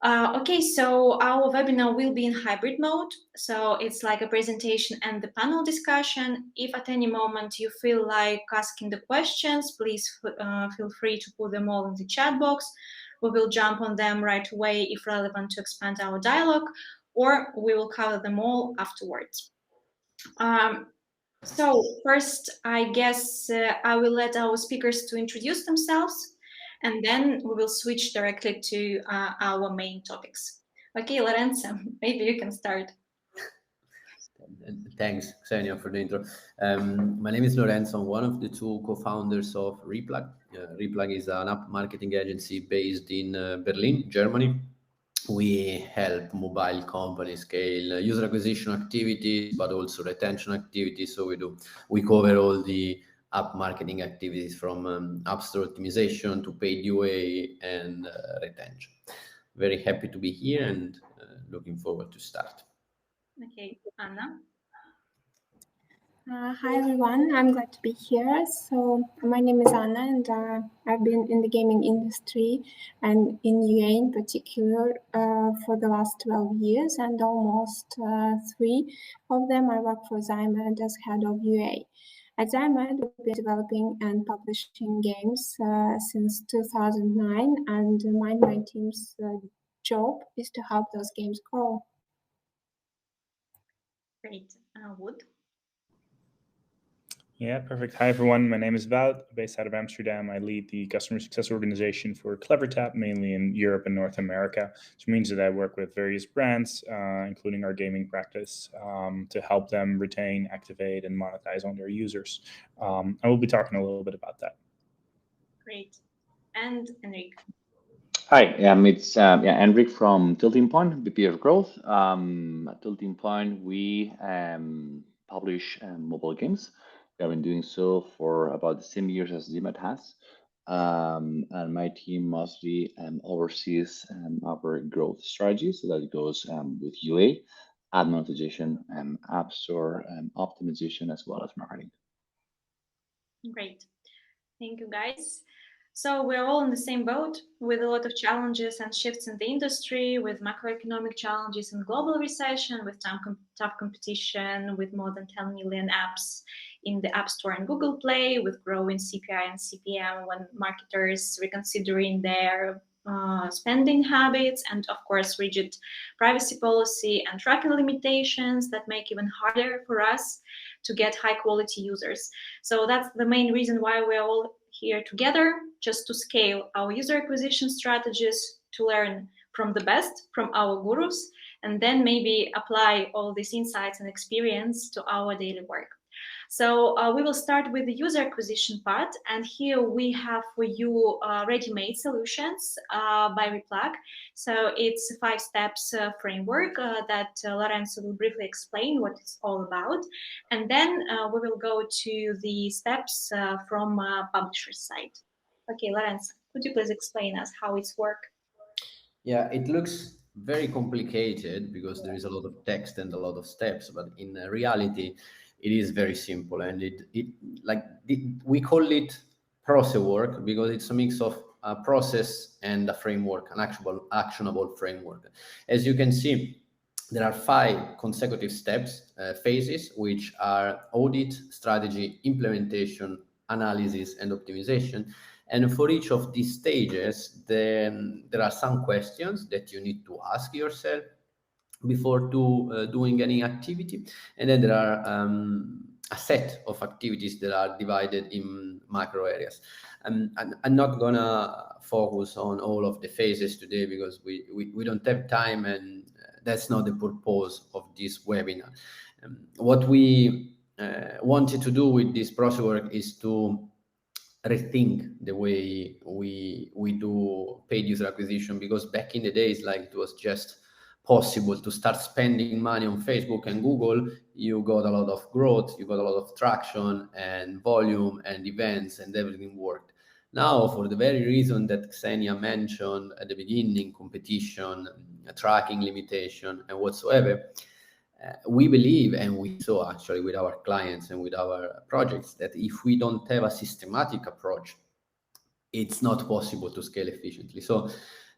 Okay, so our webinar will be in hybrid mode. So it's like a presentation and the panel discussion. If at any moment you feel like asking the questions, please feel free to put them all in the chat box. We will jump on them right away if relevant to expand our dialogue, or we will cover them all afterwards. So first, I guess I will let our speakers to introduce themselves, and then we will switch directly to our main topics. Okay, Lorenzo, maybe you can start. Thanks, Xenia, for the intro. My name is Lorenzo. I'm one of the two co-founders of REPLUG. REPLUG is an app marketing agency based in Berlin, Germany. We help mobile companies scale user acquisition activities, but also retention activities. So we cover all the app marketing activities from App Store optimization to paid UA and retention. Very happy to be here and looking forward to start. Okay, Anna. Hi everyone, I'm glad to be here. So my name is Anna and I've been in the gaming industry and in UA in particular for the last 12 years, and almost 3 of them I work for ZiMAD as head of UA. At ZiMAD, we've been developing and publishing games since 2009, and my team's job is to help those games grow. Great. Wood. Yeah, perfect. Hi, everyone. My name is Wout, based out of Amsterdam. I lead the customer success organization for CleverTap, mainly in Europe and North America, which means that I work with various brands, including our gaming practice, to help them retain, activate, and monetize on their users. I will be talking a little bit about that. Great. And Enrique. Hi, it's Enrique from Tilting Point, VP of Growth. At Tilting Point, we publish mobile games. We have been doing so for about the same years as ZiMAD has. And my team mostly oversees our growth strategy. So that goes with UA, ad monetization, App Store, optimization, as well as marketing. Great. Thank you, guys. So we're all in the same boat with a lot of challenges and shifts in the industry, with macroeconomic challenges and global recession, with tough competition, with more than 10 million apps in the App Store and Google Play, with growing CPI and CPM when marketers reconsidering their spending habits, and of course rigid privacy policy and tracking limitations that make it even harder for us to get high quality users. So that's the main reason why we're all here together, just to scale our user acquisition strategies, to learn from the best, from our gurus, and then maybe apply all these insights and experience to our daily work. So we will start with the user acquisition part, and here we have for you ready-made solutions by REPLUG. So it's a 5 steps framework that Lorenzo will briefly explain what it's all about, and then we will go to the steps from publisher's side. Okay, Lorenzo, could you please explain us how it's work? Yeah, it looks very complicated because there is a lot of text and a lot of steps, but in reality, it is very simple, and we call it process work because it's a mix of a process and a framework, an actionable framework. As you can see, there are 5 consecutive steps, phases, which are audit, strategy, implementation, analysis, and optimization. And for each of these stages, then there are some questions that you need to ask yourself before doing any activity, and then there are a set of activities that are divided in macro areas. I'm not gonna focus on all of the phases today because we don't have time, and that's not the purpose of this webinar. What we wanted to do with this process work is to rethink the way we do paid user acquisition, because back in the days, like, it was just possible to start spending money on Facebook and Google. You got a lot of growth, you got a lot of traction and volume and events, and everything worked. Now, for the very reason that Xenia mentioned at the beginning, competition, tracking limitation, and whatsoever, we believe, and we saw actually with our clients and with our projects, that if we don't have a systematic approach, it's not possible to scale efficiently. So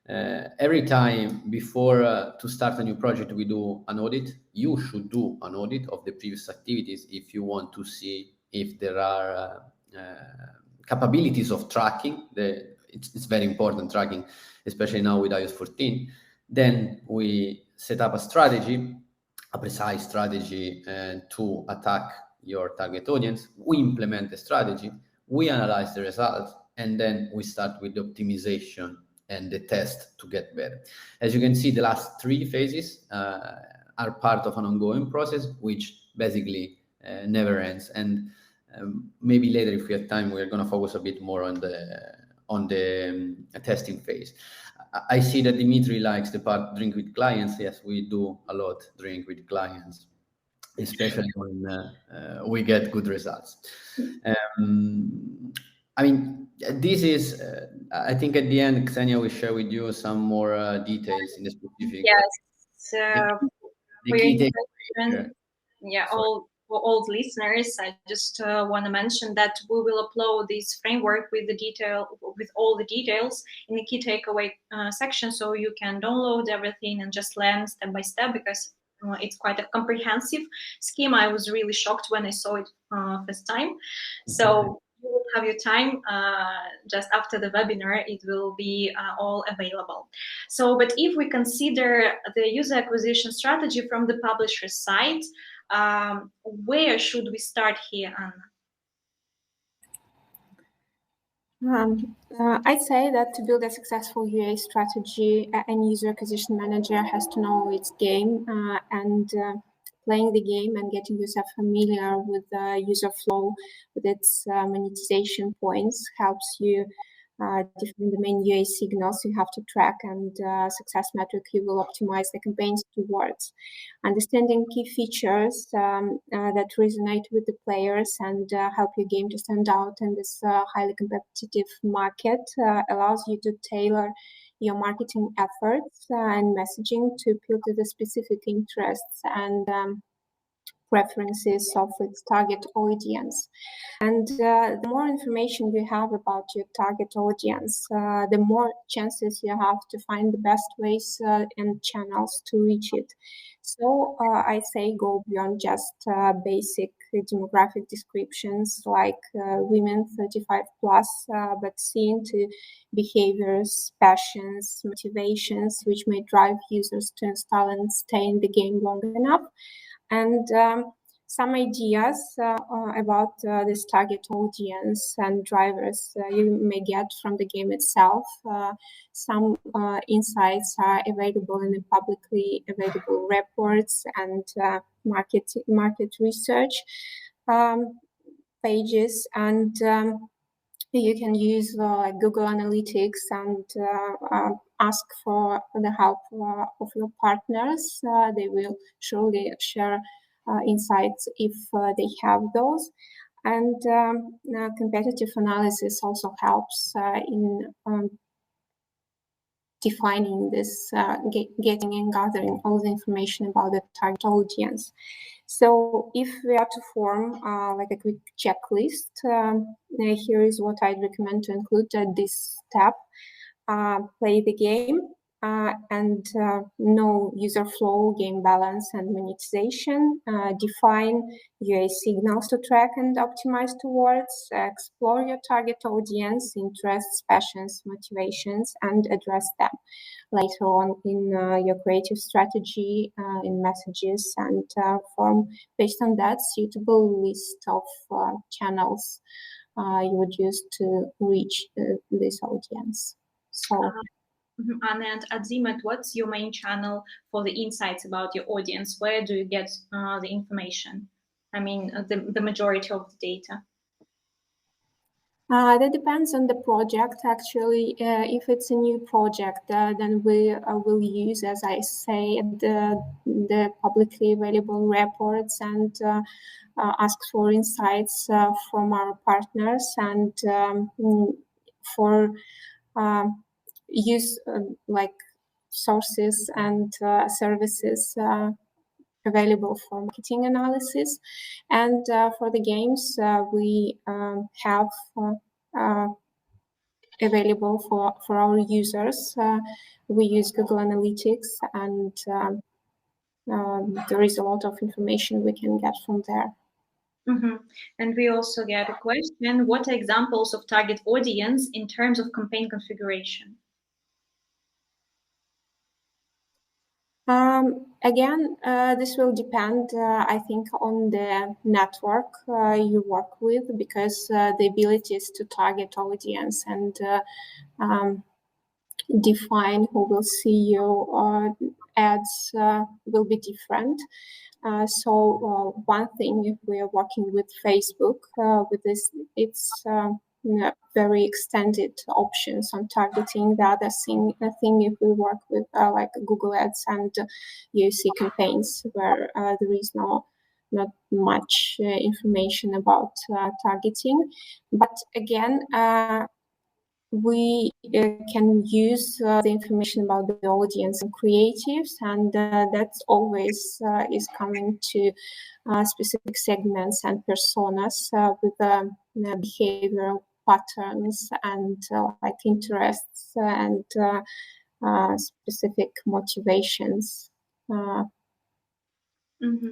every time before to start a new project, we do an audit. You should do an audit of the previous activities if you want to see if there are capabilities of tracking. It's very important, tracking, especially now with iOS 14. Then we set up a strategy, a precise strategy to attack your target audience. We implement the strategy, we analyze the results, and then we start with the optimization and the test to get better. As you can see, the last 3 phases are part of an ongoing process, which basically never ends. And maybe later, if we have time, we're going to focus a bit more on the testing phase. I see that Dimitri likes the part drink with clients. Yes, we do a lot drink with clients, especially when we get good results. I mean, this is, I think at the end, Xenia will share with you some more details in the specific. Yes, the key takeaway. Yeah, all listeners, I just want to mention that we will upload this framework with all the details in the key takeaway section, so you can download everything and just learn step by step, because it's quite a comprehensive scheme. I was really shocked when I saw it first time. So you will have your time just after the webinar. It will be all available. So, but if we consider the user acquisition strategy from the publisher side, where should we start here, Anna? I'd say that to build a successful UA strategy, an user acquisition manager has to know its game and playing the game and getting yourself familiar with the user flow, with its monetization points, helps you define the main UA signals you have to track and success metric you will optimize the campaigns towards. Understanding key features that resonate with the players and help your game to stand out in this highly competitive market allows you to tailor your marketing efforts and messaging to appeal to the specific interests and preferences of its target audience. And the more information you have about your target audience, the more chances you have to find the best ways and channels to reach it. So I say go beyond just basic demographic descriptions like women 35 plus, but see into behaviors, passions, motivations, which may drive users to install and stay in the game long enough. And some ideas about this target audience and drivers you may get from the game itself. Some insights are available in the publicly available reports and market research pages, and you can use Google Analytics and ask for the help of your partners. They will surely share insights if they have those. And competitive analysis also helps in defining this, getting and gathering all the information about the target audience. So if we are to form like a quick checklist, here is what I'd recommend to include at this step. Play the game and know user flow, game balance, and monetization. Define UA signals to track and optimize towards. Explore your target audience, interests, passions, motivations, and address them later on in your creative strategy, in messages, and form based on that suitable list of channels you would use to reach this audience. So, Anna, and at ZiMAD, what's your main channel for the insights about your audience? Where do you get the information? I mean, the majority of the data. That depends on the project, actually. If it's a new project, then we will use, as I say, the publicly available reports and ask for insights from our partners, and for use like sources and services available for marketing analysis. And for the games, we have available for our users. We use Google Analytics, and there is a lot of information we can get from there. Mm-hmm. And we also get a question: what are examples of target audience in terms of campaign configuration? Again, this will depend, I think, on the network you work with, because the abilities to target audience and define who will see your ads will be different. So one thing, if we are working with Facebook, with this, it's very extended options on targeting. The other thing, if we work with like Google Ads and UC campaigns, where there is not much information about targeting. But again, we can use the information about the audience and creatives, and that's always is coming to specific segments and personas with behavioral patterns and like interests and specific motivations. I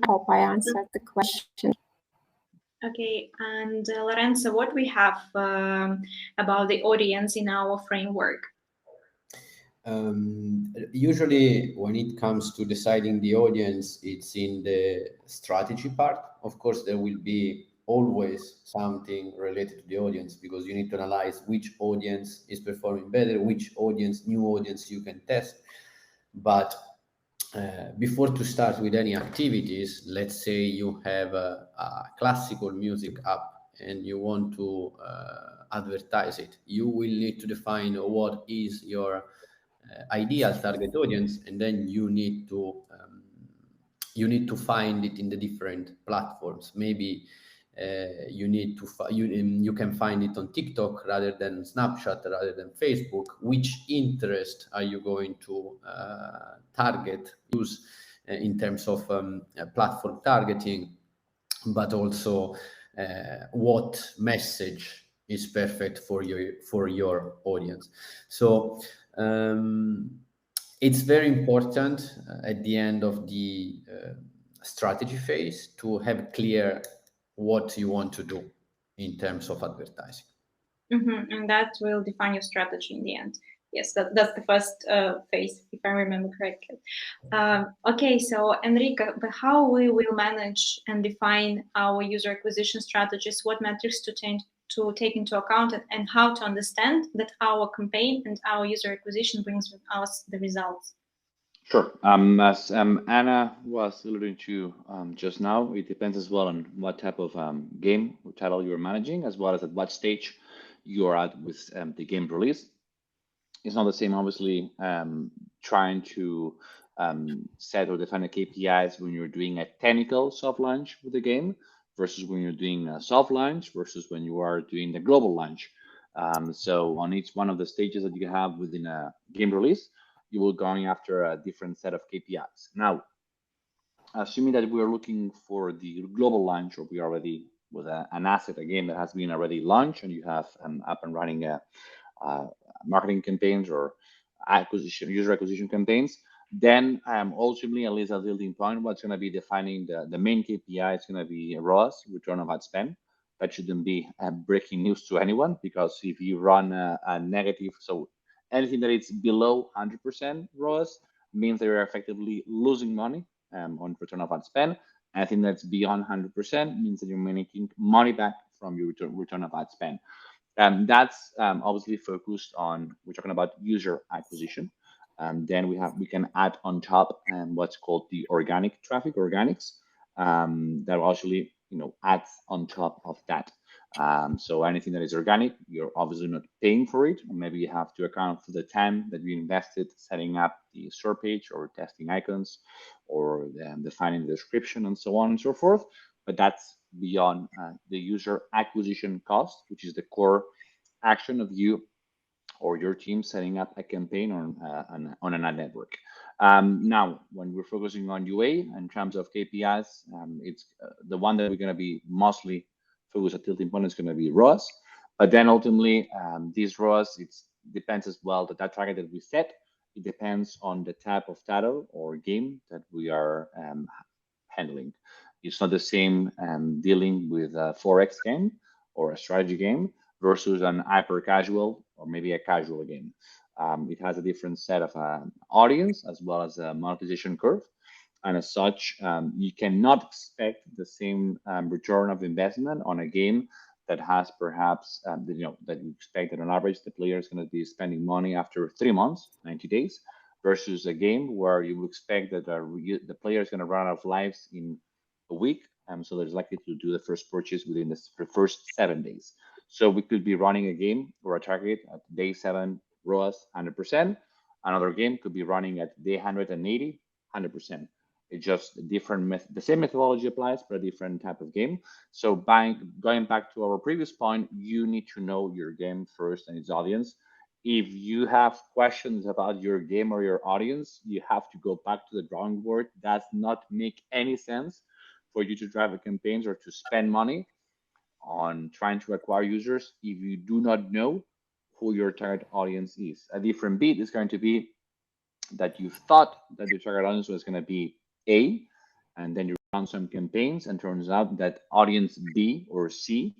hope I answered the question. Okay, and Lorenzo, what we have about the audience in our framework? Usually when it comes to deciding the audience, it's in the strategy part. Of course, there will be always something related to the audience, because you need to analyze which audience is performing better, which audience, new audience you can test. But before to start with any activities, let's say you have a classical music app and you want to advertise it, you will need to define what is your ideal target audience, and then you need to find it in the different platforms. Maybe you need to you can find it on TikTok rather than Snapchat, rather than Facebook. Which interest are you going to target, use in terms of platform targeting, but also what message is perfect for your audience. So it's very important at the end of the strategy phase to have clear what you want to do in terms of advertising. Mm-hmm. And that will define your strategy in the end. Yes, that's the first phase, if I remember correctly. Okay, so Enrique, how we will manage and define our user acquisition strategies, what metrics to take into account, and how to understand that our campaign and our user acquisition brings us the results? Sure. As Anna was alluding to just now, it depends as well on what type of game or title you're managing, as well as at what stage you are at with the game release. It's not the same, obviously, trying to set or define the KPIs when you're doing a technical soft launch with the game versus when you're doing a soft launch versus when you are doing the global launch. So on each one of the stages that you have within a game release, you will going after a different set of KPIs. Now, assuming that we are looking for the global launch, or we are already with an asset, a game that has been already launched, and you have up and running marketing campaigns or user acquisition campaigns, then ultimately, at least at Tilting Point, what's going to be defining the main KPI is going to be ROAS, return of ad spend. That shouldn't be breaking news to anyone, because if you run a negative, so anything that is below 100% ROAS means that you're effectively losing money on return of ad spend. Anything that's beyond 100% means that you're making money back from your return of ad spend. That's obviously focused on, we're talking about user acquisition. Then we can add on top what's called the organic traffic, organics, that will actually adds on top of that. So anything that is organic, you're obviously not paying for it. Maybe you have to account for the time that you invested setting up the store page or testing icons or defining the description and so on and so forth. But that's beyond the user acquisition cost, which is the core action of you or your team setting up a campaign on an ad network. Now, when we're focusing on UA in terms of KPIs, it's the one that we're going to be mostly focused at Tilting Point is going to be ROAS. But then ultimately, these ROAS, it depends as well that target that we set. It depends on the type of title or game that we are handling. It's not the same dealing with a Forex game or a strategy game versus an hyper casual or maybe a casual game. It has a different set of audience as well as a monetization curve. And as such, you cannot expect the same return of investment on a game that has perhaps, that you expect that on average the player is going to be spending money after 3 months, 90 days, versus a game where you would expect that the player is going to run out of lives in a week. So there's likely to do the first purchase within the first 7 days. So we could be running a game or a target at day 7, ROAS 100%. Another game could be running at day 180, 100%. It's just the same methodology applies, but a different type of game. So going back to our previous point, you need to know your game first and its audience. If you have questions about your game or your audience, you have to go back to the drawing board. Does not make any sense for you to drive a campaigns or to spend money on trying to acquire users if you do not know who your target audience is. A different beat is going to be that you thought that your target audience was going to be A, and then you run some campaigns and turns out that audience B or C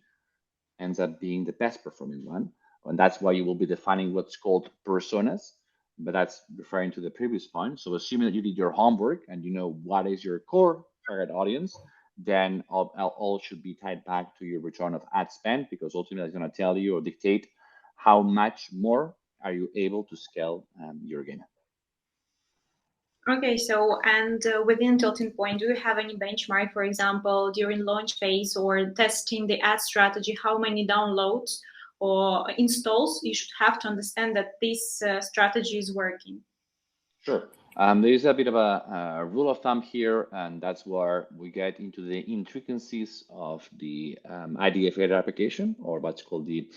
ends up being the best performing one. And that's why you will be defining what's called personas, but that's referring to the previous point. So assuming that you did your homework and you know what is your core target audience, then all should be tied back to your return of ad spend, because ultimately it's going to tell you or dictate how much more are you able to scale your game. Okay, so and within Tilting Point, do you have any benchmark, for example, during launch phase or testing the ad strategy, how many downloads or installs you should have to understand that this strategy is working? Sure. There is a bit of a rule of thumb here, and that's where we get into the intricacies of the IDFA application, or what's called the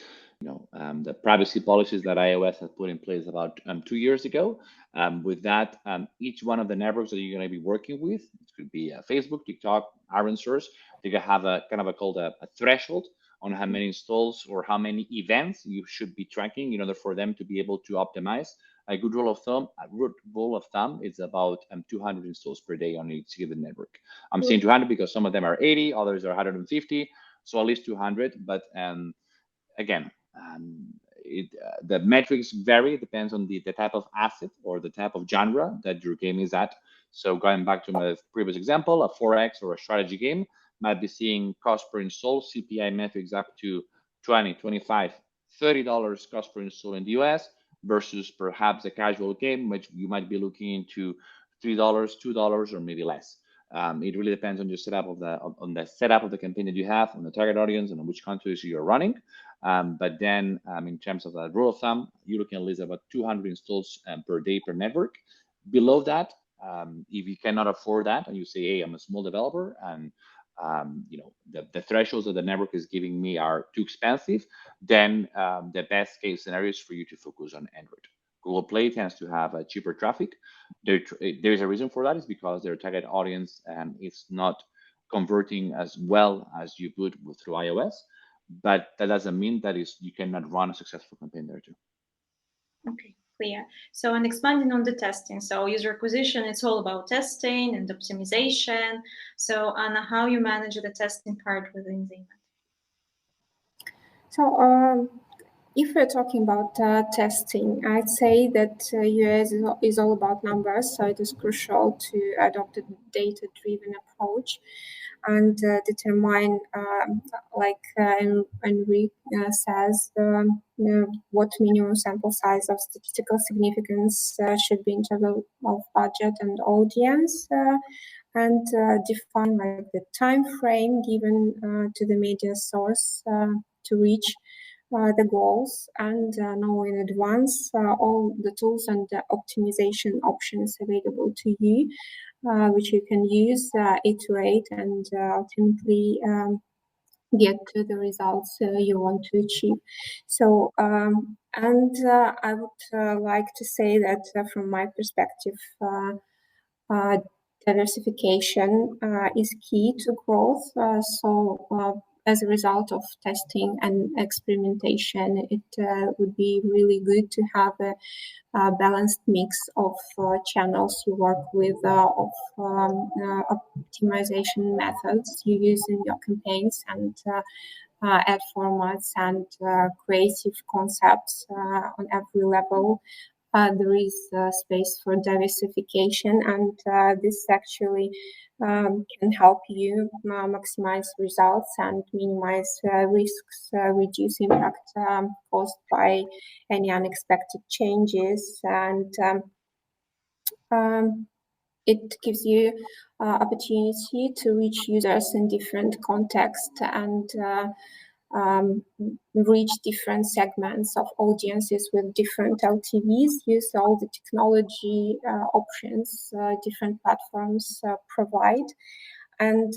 privacy policies that iOS has put in place about 2 years ago. With that, each one of the networks that you're going to be working with, it could be Facebook, TikTok, Iron Source, they can have a kind of a threshold on how many installs or how many events you should be tracking in order for them to be able to optimize. A good rule of thumb is about 200 installs per day on each given network. I'm saying 200 because some of them are 80, others are 150, so at least 200. But again, the metrics vary. It depends on the type of asset or the type of genre that your game is at. So going back to my previous example, a Forex or a strategy game might be seeing cost per install, CPI metrics up to $20, $25, $30 cost per install in the US, versus perhaps a casual game, which you might be looking into $3, $2, or maybe less. It really depends on your setup of the setup of the campaign that you have, on the target audience, and on which countries you're running. But then, in terms of the rule of thumb, you're looking at least about 200 installs per day per network. Below that, if you cannot afford that, and you say, "Hey, I'm a small developer, and the thresholds that the network is giving me are too expensive," then the best case scenario is for you to focus on Android. Google Play tends to have a cheaper traffic. There's a reason for that. Is because their target audience is not converting as well as you would through iOS. But that doesn't mean that you cannot run a successful campaign there too. Okay, clear. So, and expanding on the testing. So, user acquisition, it's all about testing and optimization. So, Anna, how you manage the testing part within ZiMAD? So, if we're talking about testing, I'd say that US is all about numbers, so it is crucial to adopt a data-driven approach and determine, like Enrique says, what minimum sample size of statistical significance should be in terms of budget and audience, and define like the time frame given to the media source to reach the goals, and know in advance all the tools and the optimization options available to you, which you can use, iterate, and ultimately get to the results you want to achieve. So, and I would like to say that from my perspective, diversification is key to growth. So as a result of testing and experimentation, it would be really good to have a balanced mix of channels you work with, of optimization methods you use in your campaigns, and ad formats and creative concepts on every level. There is space for diversification, and this actually can help you maximize results and minimize risks, reduce impact caused by any unexpected changes, and it gives you opportunity to reach users in different contexts and reach different segments of audiences with different LTVs, use all the technology options different platforms provide. And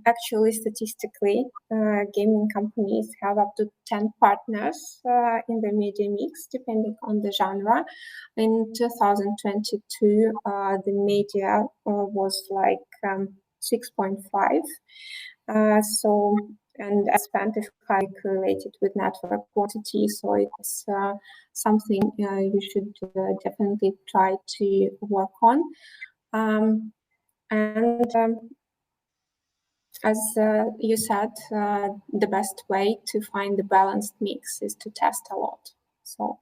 actually, statistically, gaming companies have up to 10 partners in the media mix, depending on the genre. In 2022, the media was like 6.5. And ad spend is highly correlated with network quantity, so it's something you should definitely try to work on. As you said, the best way to find the balanced mix is to test a lot. So.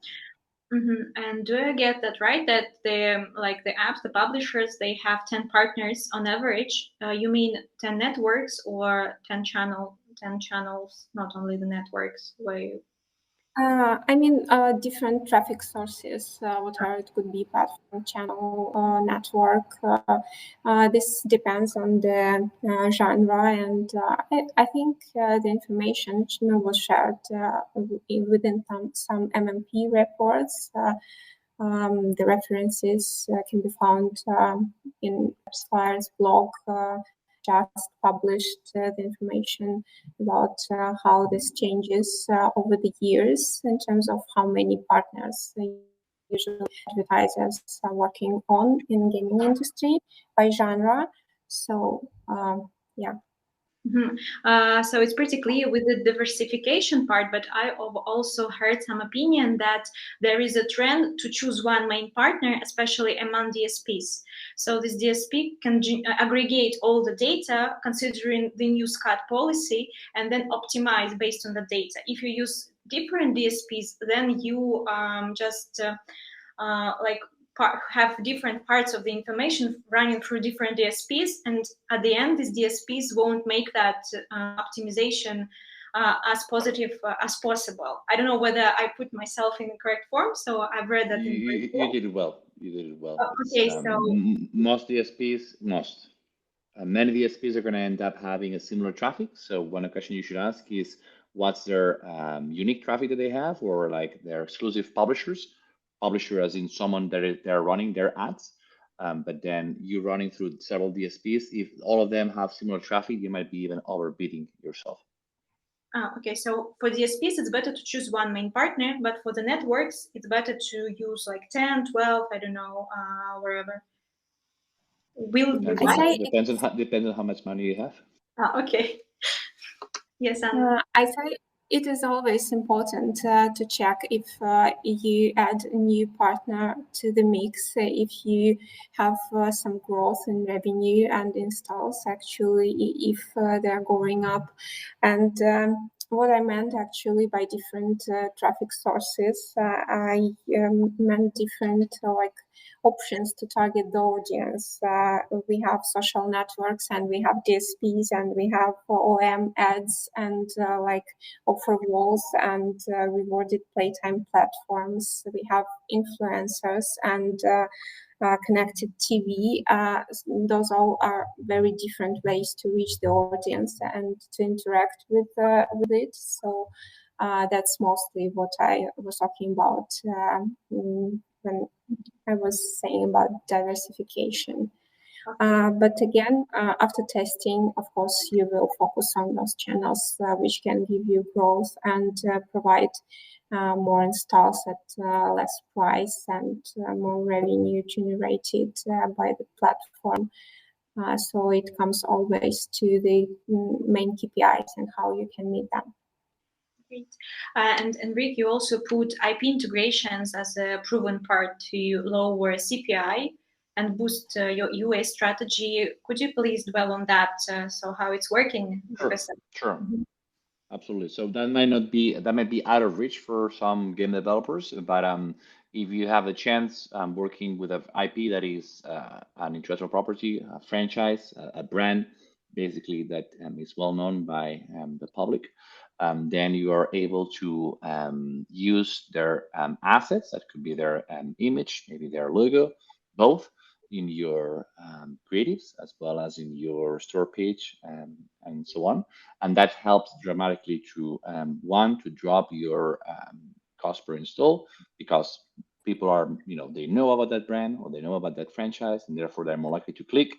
And do I get that right? That the apps, the publishers, they have 10 partners on average. You mean 10 networks or 10 channels, not only the networks? I mean, different traffic sources, whatever it could be, platform, channel, network. This depends on the genre, and I think the information was shared within some MMP reports. The references can be found in Squire's blog. Just published the information about how this changes over the years in terms of how many partners usually advertisers are working on in gaming industry by genre. So yeah. So it's pretty clear with the diversification part, but I have also heard some opinion that there is a trend to choose one main partner, especially among DSPs. So this DSP can aggregate all the data considering the new SCAD policy and then optimize based on the data. If you use different DSPs, then you have different parts of the information running through different DSPs, and at the end, these DSPs won't make that optimization as positive as possible. I don't know whether I put myself in the correct form, so I've read that. You did it well. You did it well. Okay, so most DSPs, many DSPs are going to end up having a similar traffic. So one question you should ask is, what's their unique traffic that they have, or like their exclusive publishers? Publisher as in someone that they're running their ads, but then you're running through several DSPs. If all of them have similar traffic, you might be even overbidding yourself. Okay, so for DSPs, it's better to choose one main partner, but for the networks, it's better to use like 10, 12, I don't know, wherever. Depends on how much money you have. Okay. Yes, I say it is always important to check if you add a new partner to the mix, if you have some growth in revenue and installs, actually, if they're going up. And what I meant actually by different traffic sources, I meant different options to target the audience. We have social networks, and we have DSPs, and we have OEM ads, and offer walls and rewarded playtime platforms. We have influencers and connected TV. Those all are very different ways to reach the audience and to interact with it. So that's mostly what I was talking about when I was saying about diversification. But again, after testing, of course, you will focus on those channels which can give you growth and provide more installs at less price and more revenue generated by the platform. So it comes always to the main KPIs and how you can meet them. Great. And Enrique, you also put IP integrations as a proven part to lower CPI and boost your UA strategy. Could you please dwell on that? So how it's working? Sure. Absolutely. So that might be out of reach for some game developers, but if you have a chance working with an IP that is an intellectual property, a franchise, a brand, basically that is well known by the public, then you are able to use their assets. That could be their image, maybe their logo, both in your creatives as well as in your store page and so on. And that helps dramatically to to drop your cost per install, because people are, they know about that brand or they know about that franchise, and therefore they're more likely to click,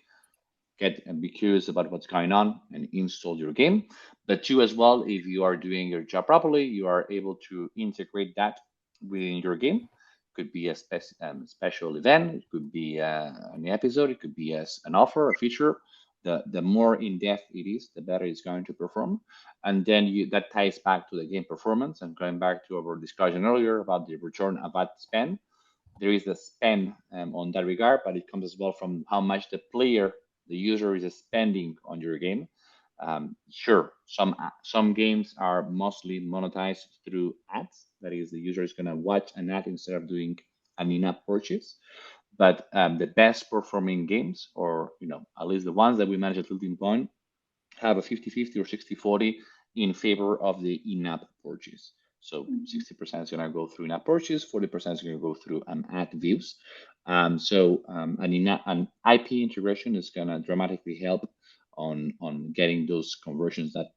get and be curious about what's going on and install your game. But two, as well, if you are doing your job properly, you are able to integrate that within your game. Could be a special event, it could be an episode, it could be as an offer, a feature. The more in depth it is, the better it's going to perform. And then that ties back to the game performance. And going back to our discussion earlier about the return of ad spend, there is the spend on that regard, but it comes as well from how much the user is spending on your game. Sure, some games are mostly monetized through ads. That is, the user is going to watch an ad instead of doing an in-app purchase. But the best performing games, or at least the ones that we manage at Tilting Point, have a 50-50 or 60-40 in favor of the in-app purchase. So 60% is going to go through in-app purchase, 40% is going to go through ad views. So an IP integration is going to dramatically help on getting those conversions that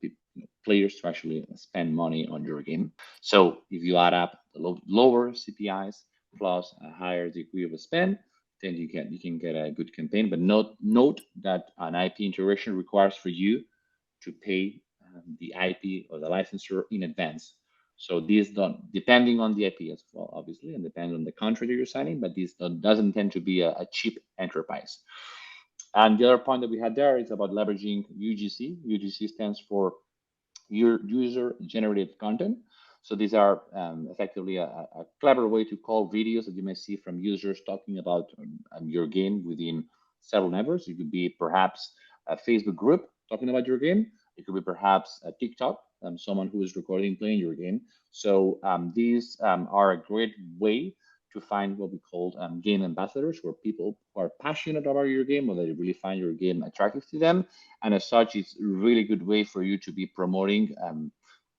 players to actually spend money on your game. So if you add up the lower CPIs plus a higher degree of spend, then you can get a good campaign. But note that an IP integration requires for you to pay the IP or the licensor in advance. So these don't, depending on the IP as well, obviously, and depending on the contract that you're signing, but this doesn't tend to be a cheap enterprise. And the other point that we had there is about leveraging UGC. UGC stands for user-generated content. So these are effectively a clever way to call videos that you may see from users talking about your game within several networks. It could be perhaps a Facebook group talking about your game. It could be perhaps a TikTok, someone who is recording playing your game. So these are a great way to find what we call game ambassadors, where people who are passionate about your game or they really find your game attractive to them. And as such, it's a really good way for you to be promoting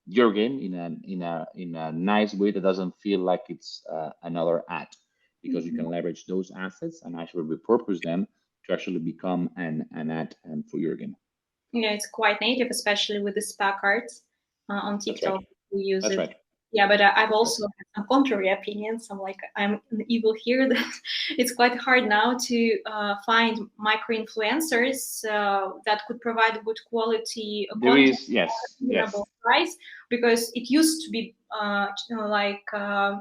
your game in a nice way that doesn't feel like it's another ad, because you can leverage those assets and actually repurpose them to actually become an ad for your game. Yeah, it's quite native, especially with the SPA cards on TikTok. We use it. Right. Yeah, but I've also had some contrary opinions. I'm evil here that it's quite hard now to find micro influencers that could provide good quality content at a reasonable price, because it used to be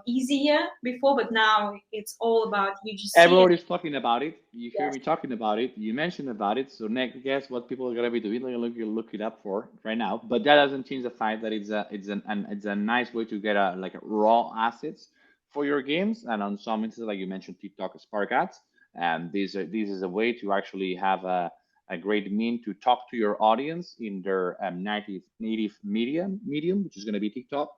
easier before, but now it's all about UGC. Everybody's talking about it. You hear me talking about it. You mentioned about it. So next, guess what people are gonna be doing? They're gonna look it up for right now. But that doesn't change the fact that it's a nice way to get a raw assets for your games. And on some instances, like you mentioned, TikTok Spark ads. And this is a way to actually have a great mean to talk to your audience in their native medium, which is going to be TikTok.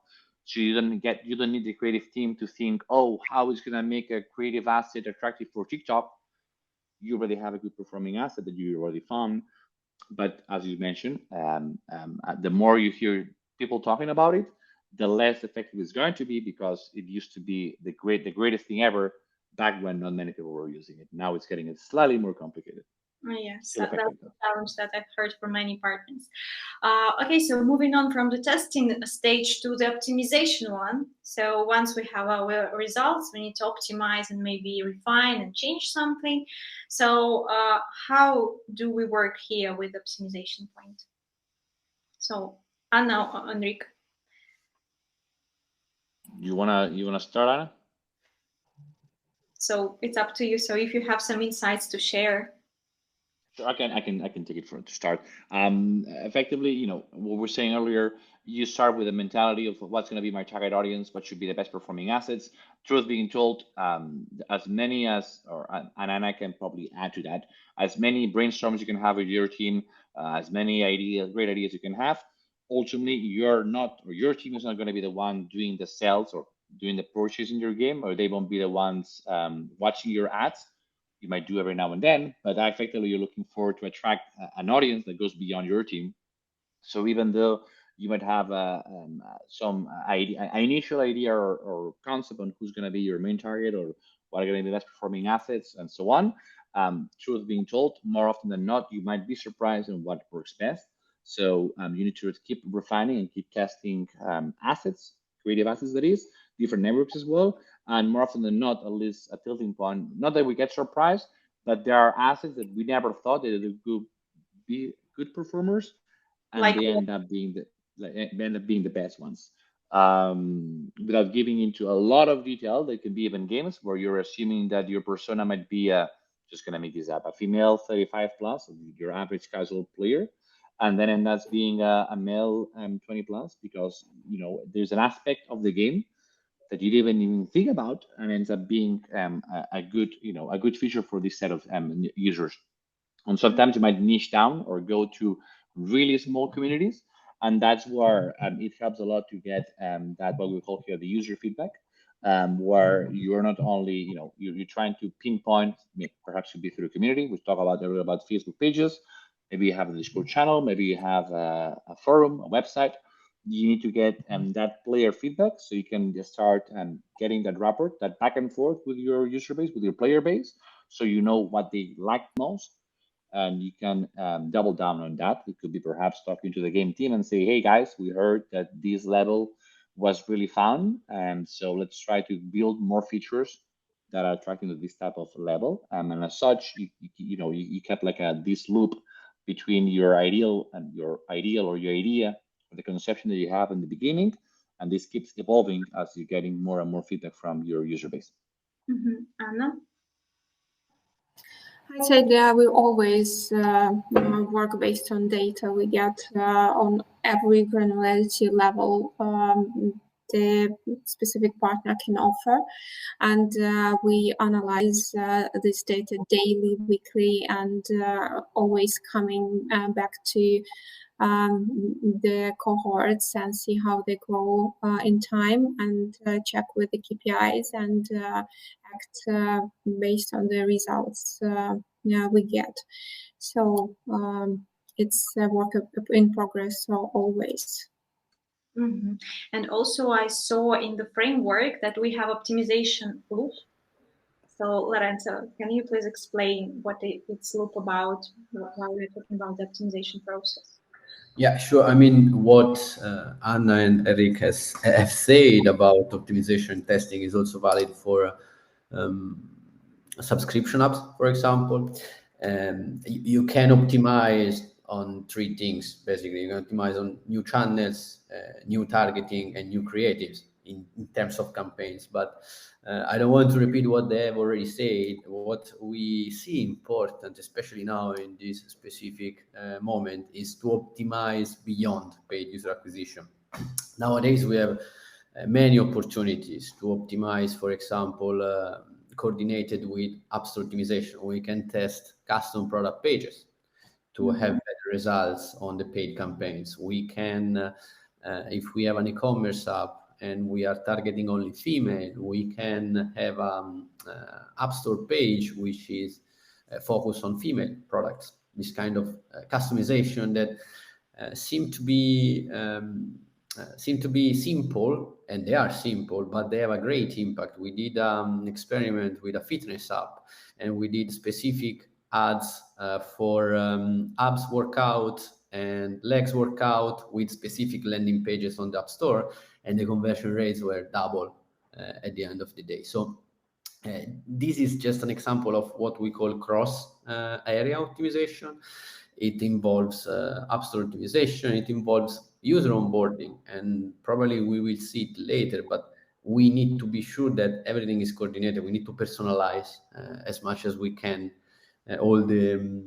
So you don't need the creative team to think, oh, how is going to make a creative asset attractive for TikTok. You already have a good performing asset that you already found. But as you mentioned, the more you hear people talking about it, the less effective it's going to be, because it used to be the greatest thing ever back when not many people were using it. Now it's getting slightly more complicated. Yes, that's a challenge that I've heard from many partners. Okay, so moving on from the testing stage to the optimization one. So once we have our results, we need to optimize and maybe refine and change something. So how do we work here with optimization point? So Anna, Enrique. You wanna start, Anna? So it's up to you. So if you have some insights to share. So I can take it to start. Effectively, you know, what we're saying earlier, you start with a mentality of what's going to be my target audience, what should be the best performing assets. Truth being told, as many as, and I can probably add to that, as many brainstorms you can have with your team, as many ideas, great ideas you can have. Ultimately, you're not, or your team is not going to be the one doing the sales or doing the purchase in your game, or they won't be the ones watching your ads. You might do every now and then, but effectively you're looking forward to attract an audience that goes beyond your team. So even though you might have some idea, an initial idea or concept on who's going to be your main target or what are going to be the best performing assets and so on, truth being told, more often than not, you might be surprised on what works best. So you need to keep refining and keep testing assets, creative assets that is, different networks as well. And more often than not, at least a tilting point, not that we get surprised, but there are assets that we never thought that they could be good performers, and Like they end up being the best ones. Without giving into a lot of detail, there can be even games where you're assuming that your persona might be just gonna make this up, a female 35 plus, your average casual player, and then ends up being a male 20 plus because you know there's an aspect of the game that you didn't even think about and ends up being a good a good feature for this set of users. And sometimes you might niche down or go to really small communities, and that's where it helps a lot to get that what we call here the user feedback, where you're not only you're trying to pinpoint, perhaps it be through a community. We talk about earlier about Facebook pages. Maybe you have a Discord channel, maybe you have a forum, a website. You need to get that player feedback so you can just start getting that rapport, that back and forth with your user base, with your player base, so you know what they like most, and you can double down on that. It could be perhaps talking to the game team and say, hey guys, we heard that this level was really fun, and so let's try to build more features that are attracting to this type of level. And as such, you kept like this loop between your ideal or your idea or the conception that you have in the beginning, and this keeps evolving as you're getting more and more feedback from your user base. Anna? I said we always work based on data we get on every granularity level the specific partner can offer, and we analyze this data daily, weekly, and always coming back to the cohorts and see how they grow in time, and check with the KPIs and act based on the results we get. So it's a work in progress always. And also I saw in the framework that we have optimization loop. So Lorenzo, can you please explain what it's loop about while we're talking about the optimization process? Yeah, sure. I mean, what Anna and Eric have said about optimization testing is also valid for subscription apps, for example. You can optimize on three things, basically. You can optimize on new channels, new targeting, and new creatives in terms of campaigns. But I don't want to repeat what they have already said. What we see important, especially now in this specific moment, is to optimize beyond paid user acquisition. Nowadays, we have many opportunities to optimize, for example, coordinated with App Store optimization. We can test custom product pages to have better results on the paid campaigns. We can, if we have an e-commerce app and we are targeting only female, we can have an App Store page which is focused on female products. This kind of customization that seem to be simple, and they are simple, but they have a great impact. We did an experiment with a fitness app, and we did specific ads for abs workout and legs workout with specific landing pages on the App Store, and the conversion rates were double at the end of the day. So this is just an example of what we call cross area optimization. It involves App Store optimization, it involves user onboarding, and probably we will see it later, but we need to be sure that everything is coordinated. We need to personalize as much as we can all the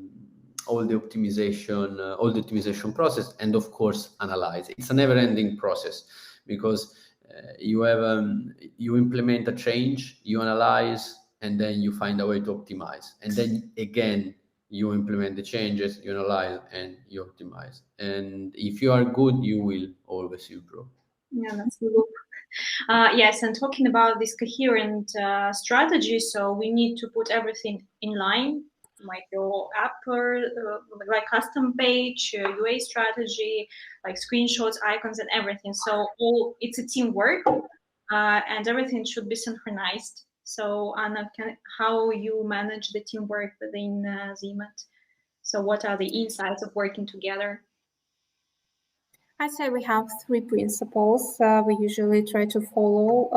all the optimization process, and of course analyze. It's a never-ending process because you implement a change, you analyze, and then you find a way to optimize, and then again you implement the changes, you analyze, and you optimize. And if you are good, you will always improve. Yeah, that's the loop. Yes, and talking about this coherent strategy, so we need to put everything in line, like your app or like custom page, UA strategy, like screenshots, icons, and everything. So it's a teamwork, and everything should be synchronized. So Anna, how you manage the teamwork within ZiMAD? So what are the insights of working together? I'd say we have 3 principles we usually try to follow.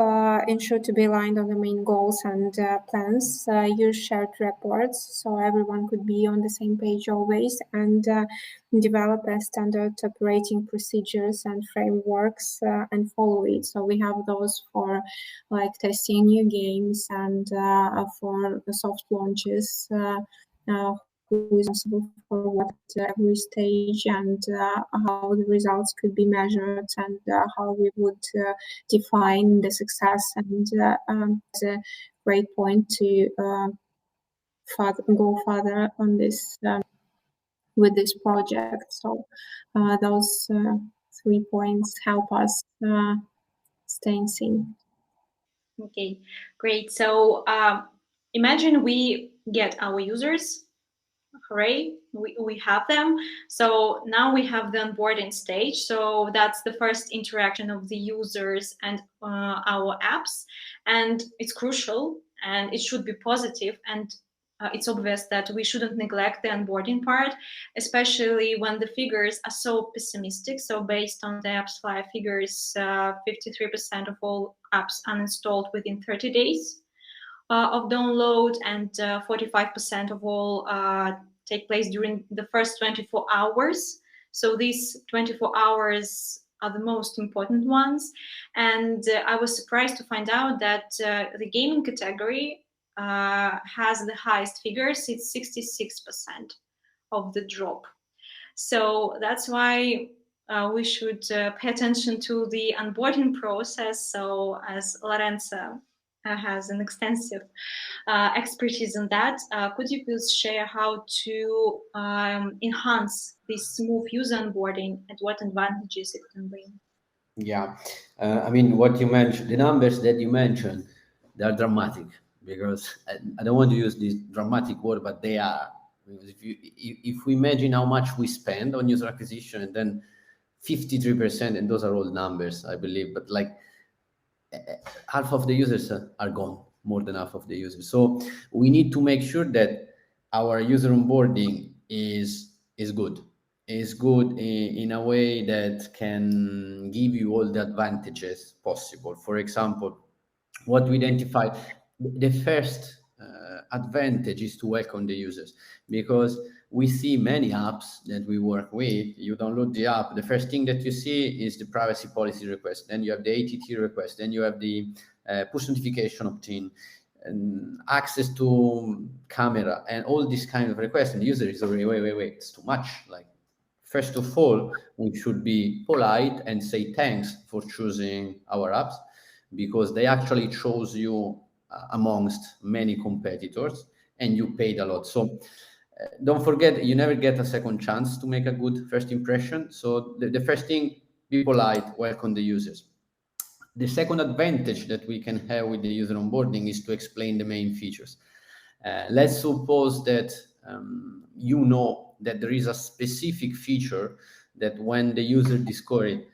Ensure to be aligned on the main goals and plans. Use shared reports so everyone could be on the same page always, and develop a standard operating procedures and frameworks and follow it. So we have those for like testing new games and for the soft launches. Who is responsible for what at every stage, and how the results could be measured, and how we would define the success. And it's a great point to go further on this with this project. So those 3 points help us stay in sync. Okay, great. So imagine we get our users. Hooray, we have them. So now we have the onboarding stage. So that's the first interaction of the users and our apps. And it's crucial and it should be positive. And it's obvious that we shouldn't neglect the onboarding part, especially when the figures are so pessimistic. So based on the AppsFly figures, 53% of all apps uninstalled within 30 days. Of download, and 45% of all take place during the first 24 hours. So these 24 hours are the most important ones. And I was surprised to find out that the gaming category has the highest figures. It's 66% of the drop. So that's why we should pay attention to the onboarding process. So as Lorenzo has an extensive expertise in that, could you please share how to enhance this smooth user onboarding and what advantages it can bring? Yeah, I mean, what you mentioned, the numbers that you mentioned, they are dramatic, because I don't want to use this dramatic word, but they are. Because if we imagine how much we spend on user acquisition, and then 53%, and those are all numbers, I believe, but like half of the users are gone, more than half of the users. So we need to make sure that our user onboarding is good. Is good in a way that can give you all the advantages possible. For example, what we identified, the first advantage is to welcome the users, because we see many apps that we work with. You download the app, the first thing that you see is the privacy policy request, then you have the ATT request, then you have the push notification opt-in, and access to camera, and all these kind of requests, and the user is already, wait, it's too much. Like, first of all, we should be polite and say thanks for choosing our apps, because they actually chose you amongst many competitors, and you paid a lot. So don't forget, you never get a second chance to make a good first impression. So the first thing, be polite, welcome the users. The second advantage that we can have with the user onboarding is to explain the main features. Let's suppose that you know that there is a specific feature that when the user discover it,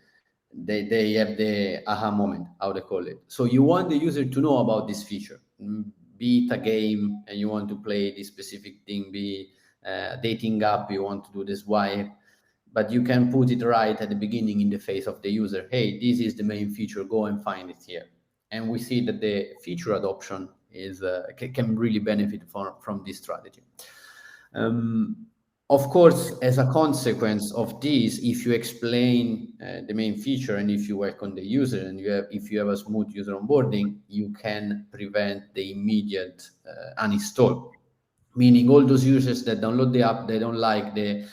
they have the aha moment, how they call it. So you want the user to know about this feature, be it a game and you want to play this specific thing, be it dating app, you want to do this swipe, but you can put it right at the beginning in the face of the user. Hey, this is the main feature, go and find it here. And we see that the feature adoption is can really benefit from this strategy. Of course, as a consequence of this, if you explain the main feature and if you welcome the user, and if you have a smooth user onboarding, you can prevent the immediate uninstall. meaning all those users that download the app, they don't like the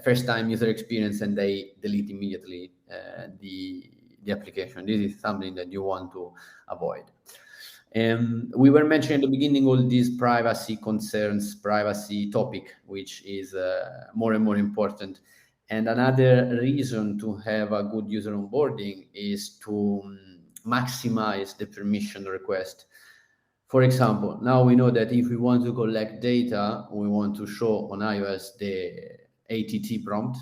first time user experience and they delete immediately the application. This is something that you want to avoid. We were mentioning at the beginning all these privacy concerns, privacy topic, which is more and more important. And another reason to have a good user onboarding is to maximize the permission request. For example, now we know that if we want to collect data, we want to show on iOS the ATT prompt,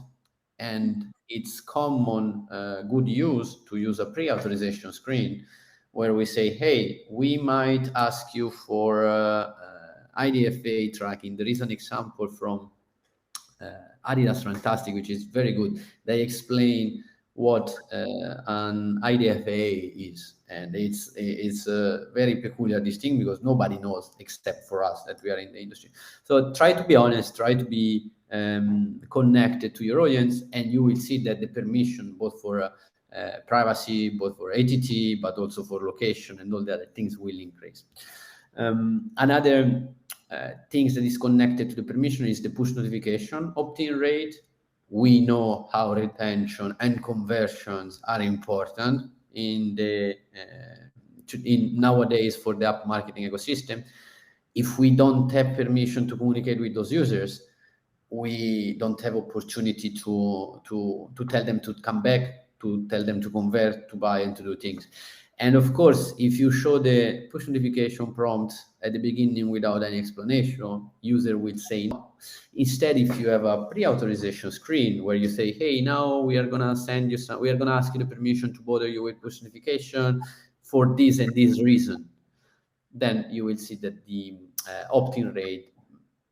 and it's common, good use to use a pre-authorization screen where we say, hey, we might ask you for IDFA tracking. There is an example from Adidas Fantastic, which is very good. They explain what an IDFA is, and it's a very peculiar thing because nobody knows except for us that we are in the industry. So try to be honest, try to be connected to your audience, and you will see that the permission both for privacy, both for ATT, but also for location and all the other things will increase. Another things that is connected to the permission is the push notification opt-in rate. We know how retention and conversions are important in the nowadays for the app marketing ecosystem. If we don't have permission to communicate with those users, we don't have opportunity to tell them to come back, to tell them to convert, to buy, and to do things. And of course, if you show the push notification prompt at the beginning without any explanation, user will say no. Instead, if you have a pre-authorization screen where you say, hey, now we are gonna send you we are gonna ask you the permission to bother you with push notification for this and this reason, then you will see that the opt-in rate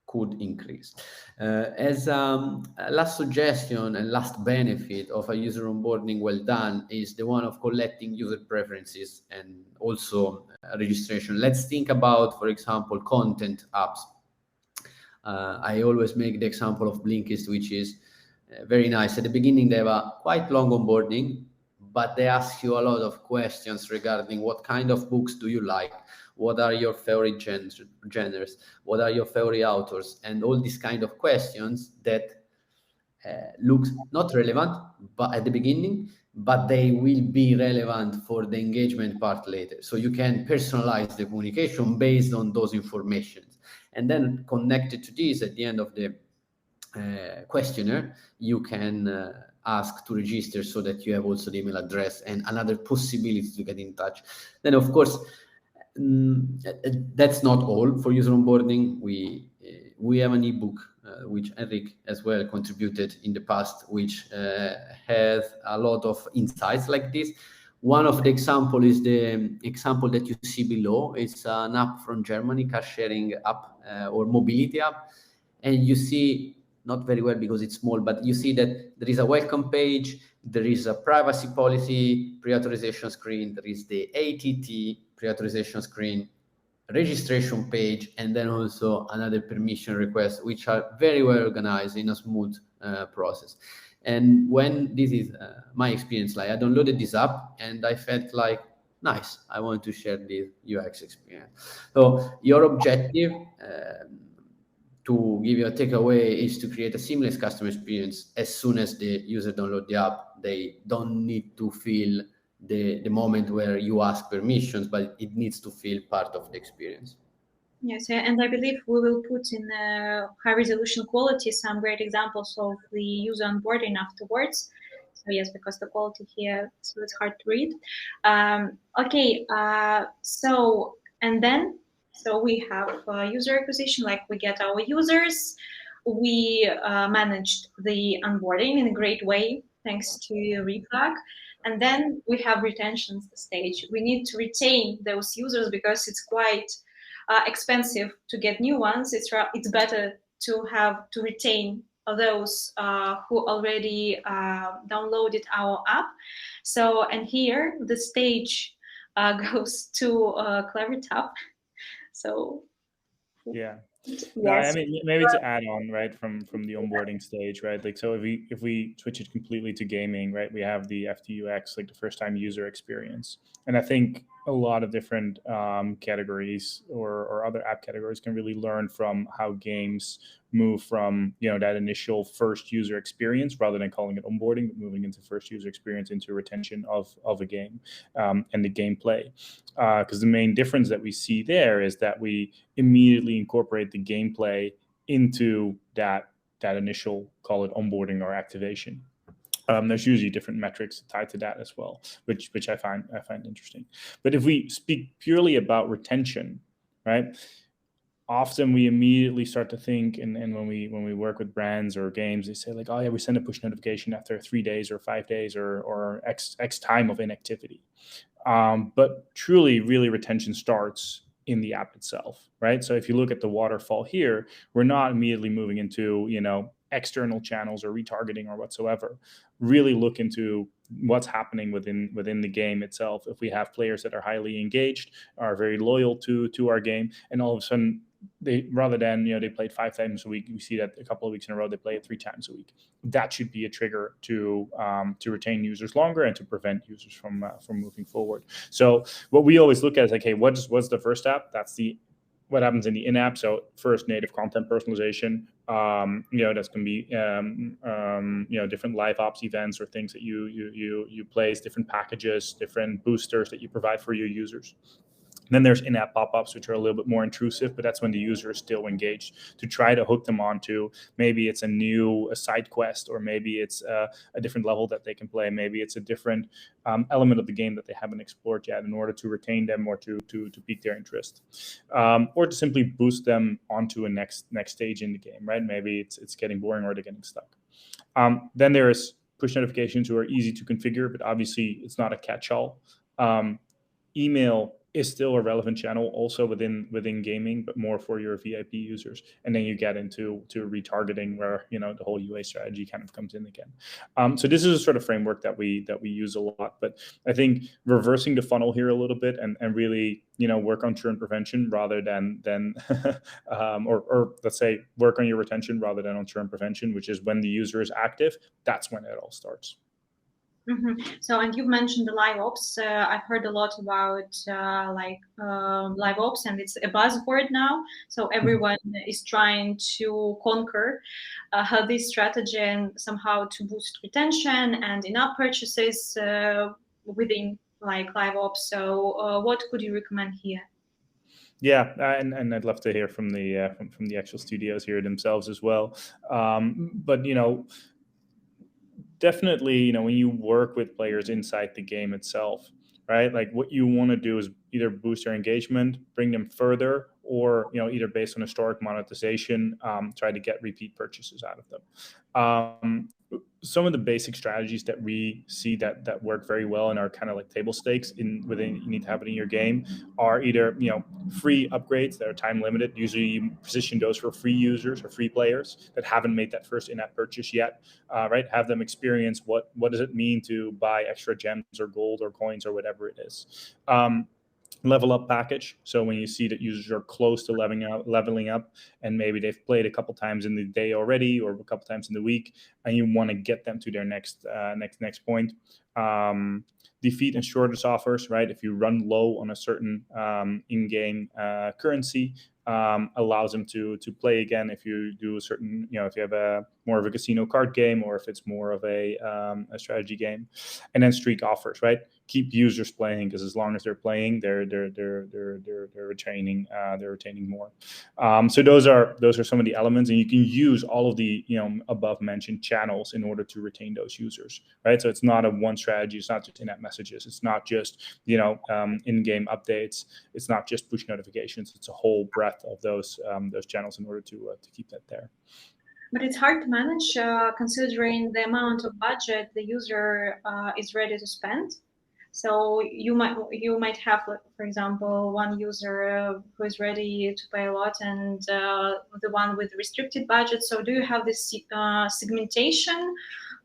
could increase. As a last suggestion and last benefit of a user onboarding well done is the one of collecting user preferences and also registration. Let's think about, for example, content apps. I always make the example of Blinkist, which is very nice. At the beginning, they have a quite long onboarding, but they ask you a lot of questions regarding what kind of books do you like, what are your favorite genres, what are your favorite authors, and all these kind of questions that looks not relevant but at the beginning, but they will be relevant for the engagement part later. So you can personalize the communication based on those informations, and then connected to this at the end of the questionnaire, you can ask to register so that you have also the email address and another possibility to get in touch. Then, of course, that's not all for user onboarding. We have an ebook which Enric as well contributed in the past, which has a lot of insights like this. One of the example is the example that you see below. It's an app from Germany, car sharing app or mobility app, and you see, not very well because it's small, but you see that there is a welcome page, there is a privacy policy pre-authorization screen, there is the ATT pre-authorization screen, registration page, and then also another permission request, which are very well organized in a smooth process. And when this is my experience, like I downloaded this app and I felt like, nice, I want to share this UX experience. So your objective to give you a takeaway is to create a seamless customer experience. As soon as the user download the app, they don't need to feel the moment where you ask permissions, but it needs to feel part of the experience. Yes, and I believe we will put in high resolution quality some great examples of the user onboarding afterwards. So yes, because the quality here, so it's hard to read. Okay, so we have user acquisition, like we get our users. We managed the onboarding in a great way, thanks to REPLUG. And then we have retention stage. We need to retain those users because it's quite expensive to get new ones. It's better to retain those who already downloaded our app. So, and here the stage goes to CleverTap. So yeah. yes. No, I mean, maybe to add on, right, from the onboarding stage, right? Like, so if we switch it completely to gaming, right, we have the FTUX, like the first time user experience. And I think a lot of different categories or other app categories can really learn from how games move from that initial first user experience, rather than calling it onboarding, but moving into first user experience into retention of a game and the gameplay. Because the main difference that we see there is that we immediately incorporate the gameplay into that initial, call it onboarding or activation. There's usually different metrics tied to that as well, which I find interesting. But if we speak purely about retention, right? Often we immediately start to think, and when we work with brands or games, they say like, oh yeah, we send a push notification after 3 days or 5 days or X time of inactivity. But truly, really, retention starts in the app itself, right? So if you look at the waterfall here, we're not immediately moving into external channels or retargeting or whatsoever. Really look into what's happening within the game itself. If we have players that are highly engaged, are very loyal to our game, and all of a sudden they, rather than they played 5 times a week, we see that a couple of weeks in a row they play it 3 times a week. That should be a trigger to retain users longer and to prevent users from moving forward. So what we always look at is like, hey, what's the first step? That's what happens in the in-app. So first, native content personalization. That's going to be different LiveOps events or things that you place, different packages, different boosters that you provide for your users. Then there's in-app pop-ups, which are a little bit more intrusive, but that's when the user is still engaged, to try to hook them onto, maybe it's a side quest, or maybe it's a different level that they can play. Maybe it's a different element of the game that they haven't explored yet, in order to retain them or to pique their interest, or to simply boost them onto a next stage in the game, right? Maybe it's getting boring or they're getting stuck. Then there's push notifications, who are easy to configure, but obviously it's not a catch-all. Email is still a relevant channel also within gaming, but more for your VIP users. And then you get into retargeting, where the whole UA strategy kind of comes in again. So this is a sort of framework that we use a lot. But I think reversing the funnel here a little bit, and really work on churn prevention rather than or let's say work on your retention rather than on churn prevention, which is when the user is active. That's when it all starts. Mm-hmm. So, and you've mentioned the LiveOps. I've heard a lot about LiveOps, and it's a buzzword now. So everyone is trying to conquer this strategy and somehow to boost retention and in-app purchases within LiveOps. So what could you recommend here? Yeah, and I'd love to hear from the actual studios here themselves as well. But definitely, when you work with players inside the game itself, right? Like, what you want to do is either boost their engagement, bring them further, or either based on historic monetization, try to get repeat purchases out of them. Some of the basic strategies that we see that work very well and are kind of like table stakes you need to have it in your game are either free upgrades that are time limited. Usually you position those for free users or free players that haven't made that first in-app purchase yet, right? Have them experience what does it mean to buy extra gems or gold or coins or whatever it is. Level up package. So when you see that users are close to leveling up, and maybe they've played a couple times in the day already or a couple times in the week, and you want to get them to their next point. Defeat and shortage offers, right? If you run low on a certain in-game currency, allows them to play again. If you do a certain, if you have more of a casino card game, or if it's more of a strategy game. And then streak offers, right? Keep users playing, because as long as they're playing, they're retaining more. So those are some of the elements, and you can use all of the above mentioned channels in order to retain those users, right? So it's not a one strategy. It's not just in-app messages. It's not just in-game updates. It's not just push notifications. It's a whole breadth of those channels in order to keep that there. But it's hard to manage considering the amount of budget the user is ready to spend. So you might have, for example, one user who is ready to pay a lot, and the one with restricted budget. So do you have this segmentation,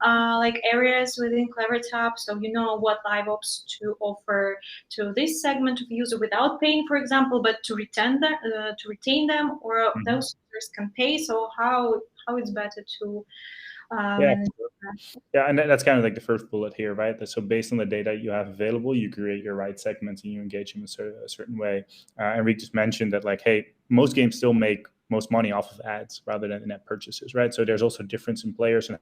like areas within CleverTap, so what LiveOps to offer to this segment of user without paying, for example, but to retain them, or those users can pay? So how it's better to And that's kind of like the first bullet here, right? So based on the data you have available, you create your right segments and you engage them in a certain way. Enrique just mentioned that, like, hey, most games still make most money off of ads rather than net purchases, right? So there's also a difference in players and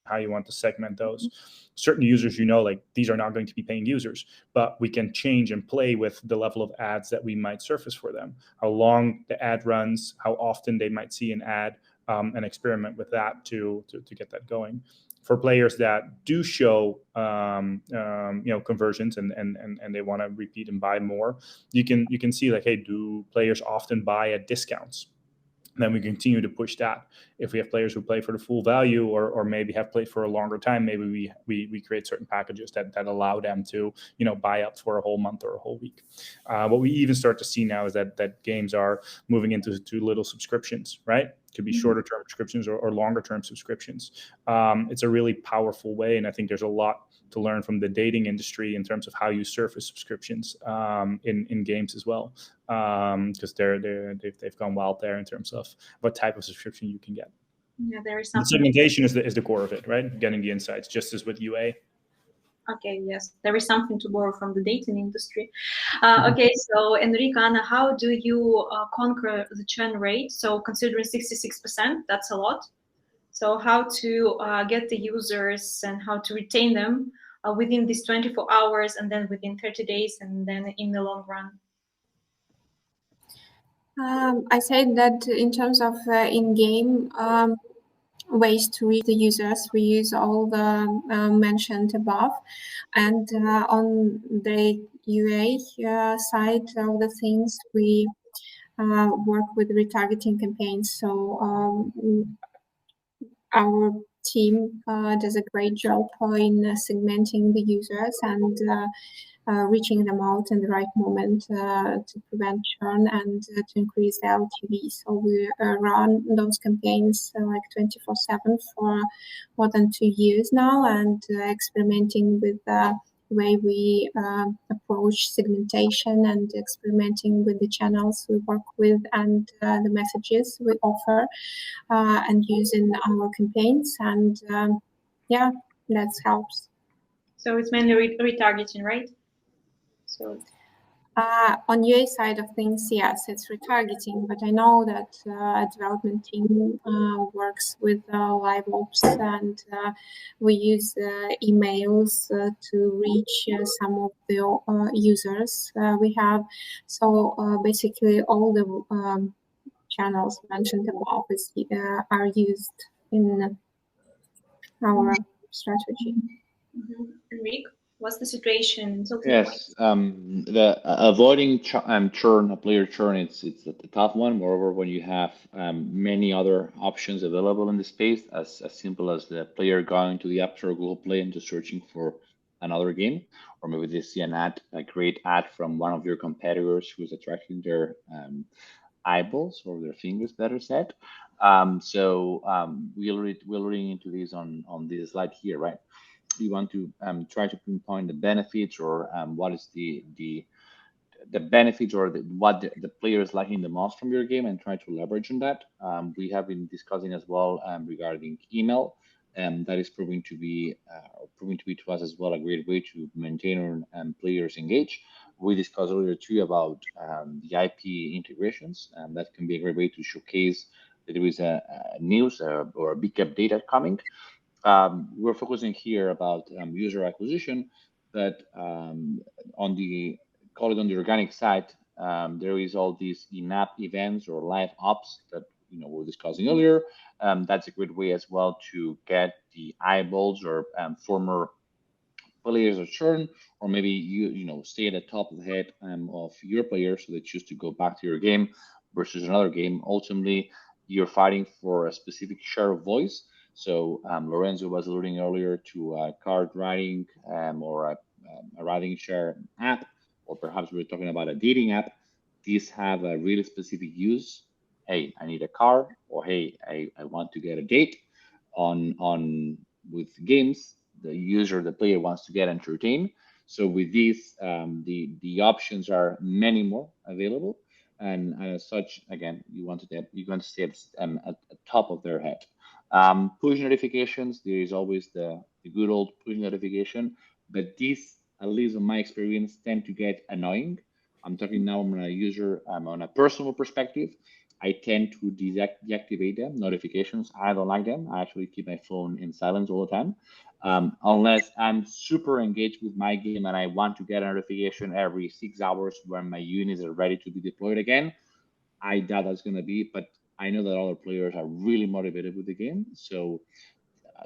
how you want to segment those. Certain users, like, these are not going to be paying users, but we can change and play with the level of ads that we might surface for them, how long the ad runs, how often they might see an ad, and experiment with that to get that going. For players that do show conversions and they want to repeat and buy more, you can see, like, hey, do players often buy at discounts? Then we continue to push that. If we have players who play for the full value, or maybe have played for a longer time, maybe we create certain packages that allow them to buy up for a whole month or a whole week. What we even start to see now is that games are moving into little subscriptions, right? It could be shorter term subscriptions or longer term subscriptions. It's a really powerful way, and I think there's a lot to learn from the dating industry in terms of how you surface subscriptions in games as well, because they've gone wild there in terms of what type of subscription you can get. Yeah, there is something. The segmentation is the core of it, right? Getting the insights, just as with UA. Okay, yes, there is something to borrow from the dating industry. Okay, so Enrique, Anna, how do you conquer the churn rate? So considering 66%, that's a lot. So how to get the users and how to retain them within these 24 hours and then within 30 days and then in the long run? I said that in terms of in-game ways to reach the users, we use all the mentioned above, and on the UA side, all the things we work with retargeting campaigns. So our team does a great job in segmenting the users and reaching them out in the right moment to prevent churn and to increase the LTV. So we run those campaigns like 24/7 for more than 2 years now, and experimenting with the way we approach segmentation and experimenting with the channels we work with and the messages we offer and using our campaigns. And that helps. So it's mainly retargeting, right? So on UA side of things, yes, it's retargeting, but I know that a development team works with LiveOps, and we use emails to reach some of the users we have. So basically all the channels mentioned above are used in our strategy. Enrique, what's the situation? Yes, the avoiding churn, player churn, it's a tough one. Moreover, when you have many other options available in the space, as simple as the player going to the App Store or Google Play and just searching for another game, or maybe they see an ad, a great ad from one of your competitors who's attracting their eyeballs or their fingers, better said. We'll read into this on this slide here, right? You want to try to pinpoint the benefits, or what is the benefits, or what the player is liking the most from your game, and try to leverage on that. We have been discussing as well regarding email, and that is proving to be to us as well a great way to maintain and players engage. We discussed earlier too about the IP integrations, and that can be a great way to showcase that there is a news or a big update coming. We're focusing here about user acquisition, but on the organic side, there is all these in-app events or LiveOps that we were discussing earlier. That's a great way as well to get the eyeballs or former players or churn, or maybe you stay at the top of the head of your players, so they choose to go back to your game versus another game. Ultimately, you're fighting for a specific share of voice. So Lorenzo was alluding earlier to a card writing or a writing share app, or perhaps we're talking about a dating app. These have a really specific use. Hey, I need a car, or hey, I want to get a date. On with games, the player wants to get entertained. So with these, the options are many more available. and as such, again, you want to stay at the top of their head. Push notifications, there is always the good old push notification, but these, at least in my experience, tend to get annoying. I'm talking now on a user, on a personal perspective. I tend to deactivate them, notifications. I don't like them. I actually keep my phone in silence all the time. Unless I'm super engaged with my game and I want to get a notification every 6 hours when my units are ready to be deployed again. I doubt that's going to be, but I know that other players are really motivated with the game. So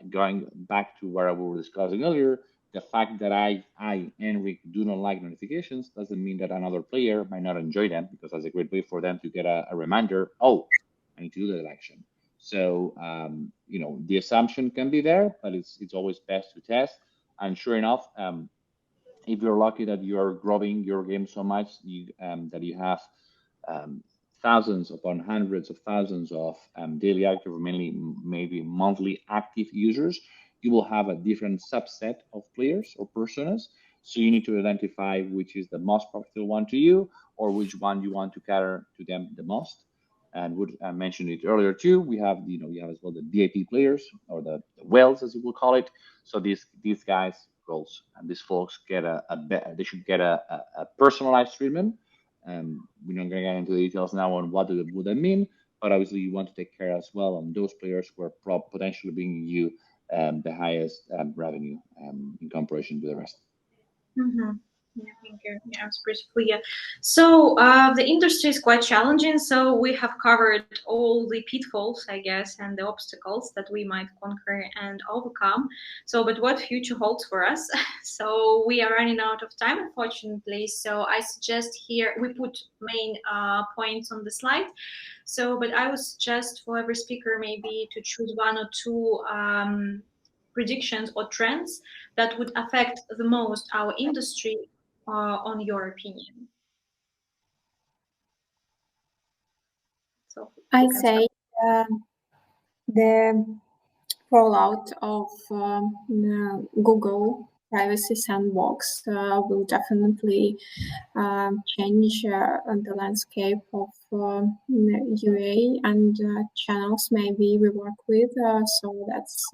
going back to what we were discussing earlier, the fact that I, Enric, do not like notifications doesn't mean that another player might not enjoy them, because that's a great way for them to get a reminder. Oh, I need to do that action. So, the assumption can be there, but it's always best to test. And sure enough, if you're lucky that you are growing your game so much that you have thousands upon hundreds of thousands of daily active, or maybe monthly active users, you will have a different subset of players or personas. So you need to identify which is the most profitable one to you, or which one you want to cater to them the most. And would mentioned it earlier too. We have, you have as well the VIP players, or the whales as you will call it. So these guys, girls, and these folks get they should get a personalized treatment. We're not going to get into the details now on what would that mean, but obviously you want to take care as well on those players who are potentially bringing you the highest revenue in comparison to the rest. Mm-hmm. Yeah, thank you. Yeah, it's pretty clear. So the industry is quite challenging. So we have covered all the pitfalls, I guess, and the obstacles that we might conquer and overcome. So, but what future holds for us? So we are running out of time, unfortunately. So I suggest here we put main points on the slide. So, but I would suggest for every speaker maybe to choose one or two predictions or trends that would affect the most our industry, on your opinion? So I say the rollout of Google Privacy Sandbox will definitely change the landscape of UA and channels maybe we work with. So that's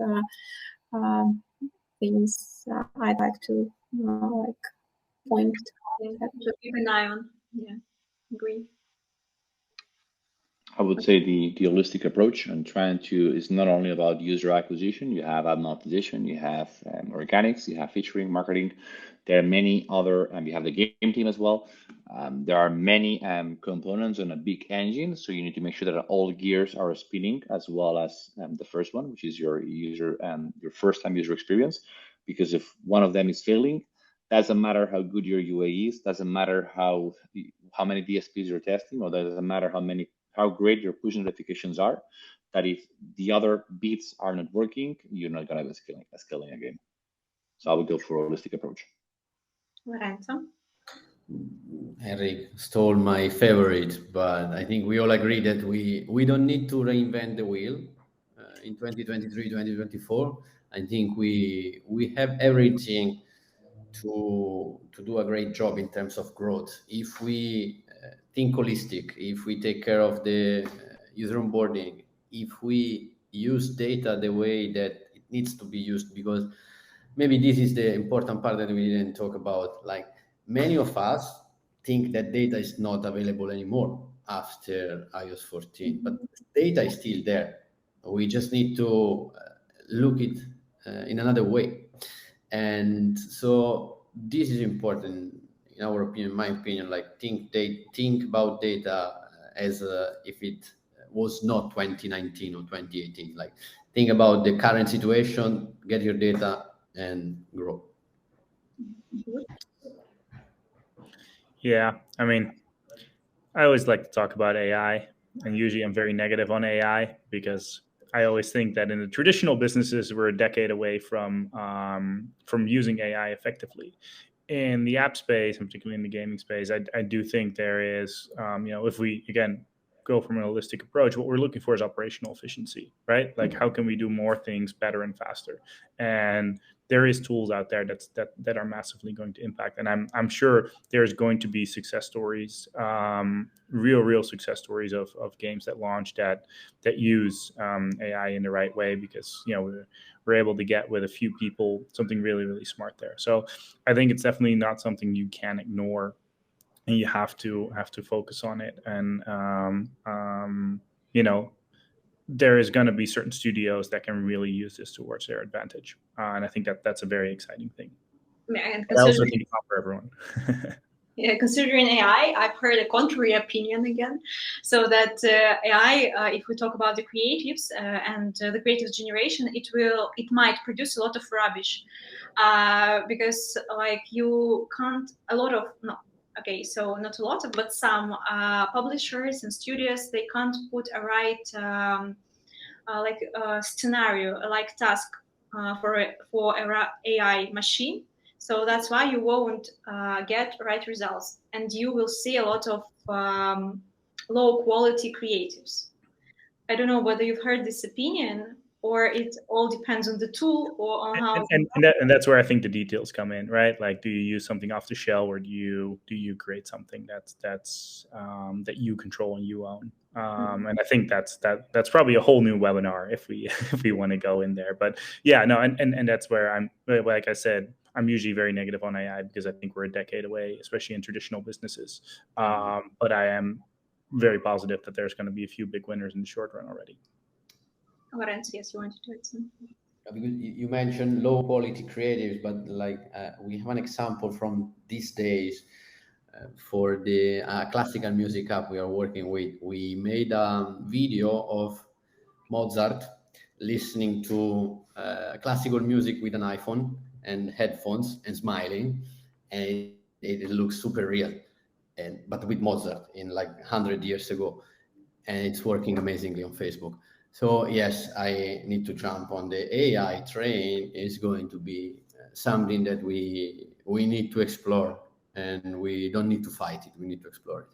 things I'd like to point to keep an eye on. Yeah, agree. I would say the holistic approach and trying to is not only about user acquisition. You have ad monetization, you have organics, you have featuring, marketing. There are many other, you have the game team as well. There are many components on a big engine, so you need to make sure that all gears are spinning, as well as the first one, which is your user your first time user experience. Because if one of them is failing, doesn't matter how good your UA is, doesn't matter how many DSPs you're testing, or doesn't matter how great your push notifications are, that if the other beats are not working, you're not going to be scaling again. So I would go for a holistic approach. Lorenzo? Henrik stole my favorite, but I think we all agree that we don't need to reinvent the wheel in 2023, 2024. I think we have everything to do a great job in terms of growth. If we think holistic, if we take care of the user onboarding, if we use data the way that it needs to be used, because maybe this is the important part that we didn't talk about. Like, many of us think that data is not available anymore after iOS 14, but data is still there. We just need to look it in another way. And so this is important in our opinion, my opinion. Like, think about data as if it was not 2019 or 2018. Like, think about the current situation, get your data, and grow. Yeah, I mean, I always like to talk about AI, and usually I'm very negative on AI because I always think that in the traditional businesses we're a decade away from using AI effectively. In the app space, and particularly in the gaming space, I do think there is, if we again go from an holistic approach, what we're looking for is operational efficiency, right? Like, how can we do more things better and faster? And there is tools out there that are massively going to impact. And I'm sure there's going to be success stories, real success stories of games that launch that use AI in the right way, because we're able to get with a few people something really smart there. So I think it's definitely not something you can ignore, and you have to focus on it. And there is going to be certain studios that can really use this towards their advantage, and I think that's a very exciting thing. And I also think it's not for everyone. Yeah, considering AI, I've heard a contrary opinion again. So that AI, if we talk about the creatives and the creative generation, it might produce a lot of rubbish, because like you can't so not a lot of, but some publishers and studios, they can't put a right scenario, like task for a AI machine. So that's why you won't get right results, and you will see a lot of low quality creatives. I don't know whether you've heard this opinion, or it all depends on the tool or on how. And that's where I think the details come in, right? Like, do you use something off the shelf, or do you create something that's that you control and you own? And I think that's probably a whole new webinar if we want to go in there. But yeah, no, and that's where I'm, like I said, I'm usually very negative on AI because I think we're a decade away, especially in traditional businesses. But I am very positive that there's going to be a few big winners in the short run already. Lorenzo, yes, you wanted to add something? Because you mentioned low quality creatives, but we have an example from these days for the classical music app we are working with. We made a video of Mozart listening to classical music with an iPhone and headphones and smiling, and it looks super real, but with Mozart in 100 years ago, and it's working amazingly on Facebook. So yes, I need to jump on the AI train. Is going to be something that we need to explore, and we don't need to fight it. We need to explore it.